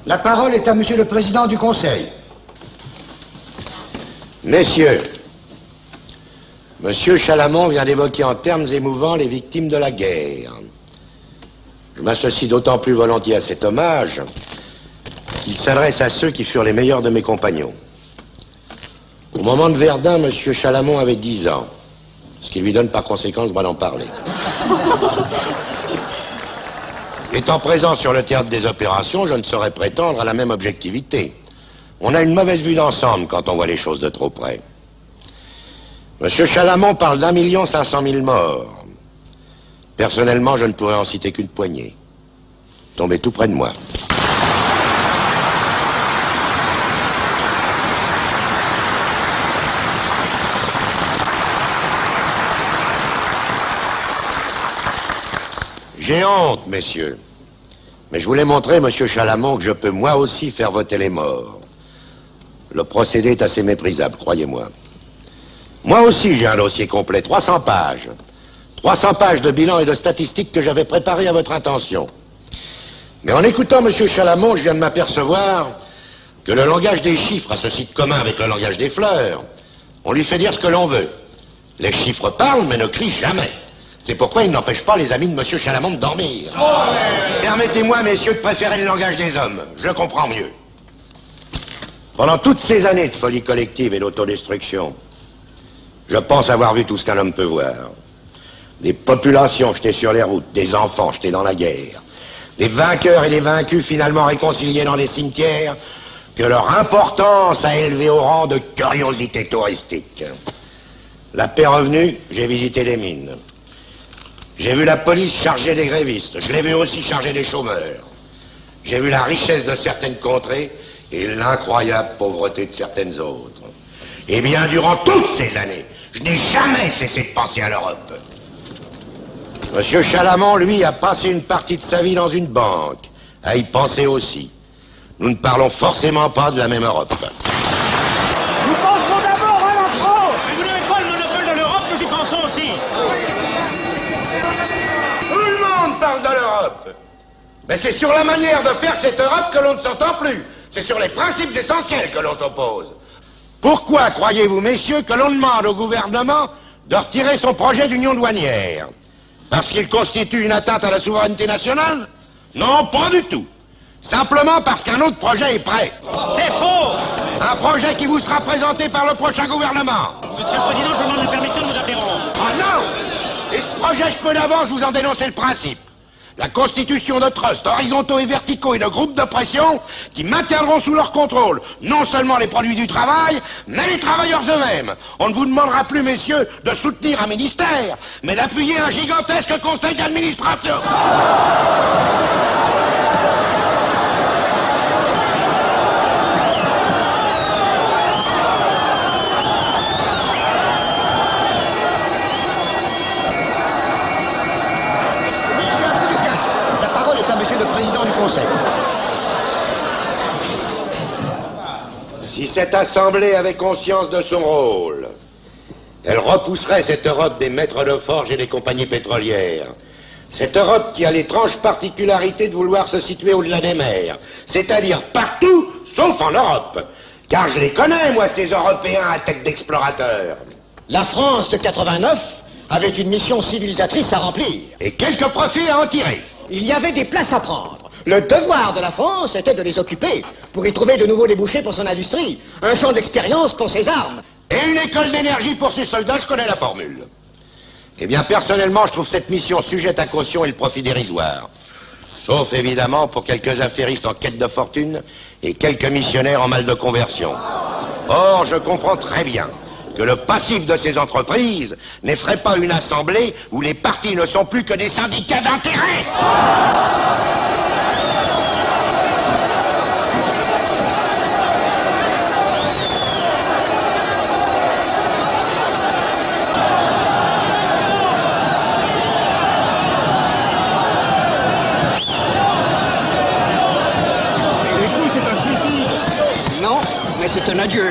La parole est à Monsieur le Président du Conseil. Messieurs, Monsieur Chalamon vient d'évoquer en termes émouvants les victimes de la guerre. Je m'associe d'autant plus volontiers à cet hommage qu'il s'adresse à ceux qui furent les meilleurs de mes compagnons. Au moment de Verdun, Monsieur Chalamon avait 10 ans, ce qui lui donne par conséquent le droit d'en parler. Étant présent sur le théâtre des opérations, je ne saurais prétendre à la même objectivité. On a une mauvaise vue d'ensemble quand on voit les choses de trop près. Monsieur Chalamon parle d'1,5 million morts. Personnellement, je ne pourrais en citer qu'une poignée. Tombez tout près de moi. J'ai honte, messieurs. Mais je voulais montrer, monsieur Chalamon, que je peux moi aussi faire voter les morts. Le procédé est assez méprisable, croyez-moi. Moi aussi, j'ai un dossier complet, 300 pages. 300 pages de bilan et de statistiques que j'avais préparées à votre intention. Mais en écoutant monsieur Chalamon, je viens de m'apercevoir que le langage des chiffres a ceci de commun avec le langage des fleurs. On lui fait dire ce que l'on veut. Les chiffres parlent, mais ne crient jamais. C'est pourquoi ils n'empêchent pas les amis de monsieur Chalamon de dormir. Permettez-moi, messieurs, de préférer le langage des hommes. Je le comprends mieux. Pendant toutes ces années de folie collective et d'autodestruction, je pense avoir vu tout ce qu'un homme peut voir. Des populations jetées sur les routes, des enfants jetés dans la guerre, des vainqueurs et des vaincus finalement réconciliés dans les cimetières, que leur importance a élevé au rang de curiosité touristique. La paix revenue, j'ai visité les mines. J'ai vu la police charger des grévistes. Je l'ai vu aussi charger des chômeurs. J'ai vu la richesse de certaines contrées et l'incroyable pauvreté de certaines autres. Et bien, durant toutes ces années, je n'ai jamais cessé de penser à l'Europe. Monsieur Chalamon, lui, a passé une partie de sa vie dans une banque, à y penser aussi. Nous ne parlons forcément pas de la même Europe. Nous pensons d'abord à la France. Mais vous n'avez pas le monopole de l'Europe, nous y pensons aussi. Tout le monde parle de l'Europe. Mais c'est sur la manière de faire cette Europe que l'on ne s'entend plus. C'est sur les principes essentiels que l'on s'oppose. Pourquoi croyez-vous, messieurs, que l'on demande au gouvernement de retirer son projet d'union douanière? Parce qu'il constitue une atteinte à la souveraineté nationale? Non, pas du tout. Simplement parce qu'un autre projet est prêt. C'est faux. Un projet qui vous sera présenté par le prochain gouvernement. Monsieur le Président, je vous demande la permission de vous interrompre. Ah non! Et ce projet, je peux d'avance vous en dénoncer le principe. La constitution de trusts horizontaux et verticaux et de groupes de pression qui maintiendront sous leur contrôle non seulement les produits du travail, mais les travailleurs eux-mêmes. On ne vous demandera plus, messieurs, de soutenir un ministère, mais d'appuyer un gigantesque conseil d'administration. Si cette Assemblée avait conscience de son rôle, elle repousserait cette Europe des maîtres de forge et des compagnies pétrolières. Cette Europe qui a l'étrange particularité de vouloir se situer au-delà des mers, c'est-à-dire partout, sauf en Europe. Car je les connais, moi, ces Européens à tête d'explorateurs. La France de 89 avait une mission civilisatrice à remplir. Et quelques profits à en tirer. Il y avait des places à prendre. Le devoir de la France était de les occuper pour y trouver de nouveaux débouchés pour son industrie, un champ d'expérience pour ses armes. Et une école d'énergie pour ses soldats, je connais la formule. Eh bien, personnellement, je trouve cette mission sujette à caution et le profit dérisoire. Sauf, évidemment, pour quelques affairistes en quête de fortune et quelques missionnaires en mal de conversion. Or, je comprends très bien que le passif de ces entreprises n'effraie pas une assemblée où les partis ne sont plus que des syndicats d'intérêt. C'est un adieu.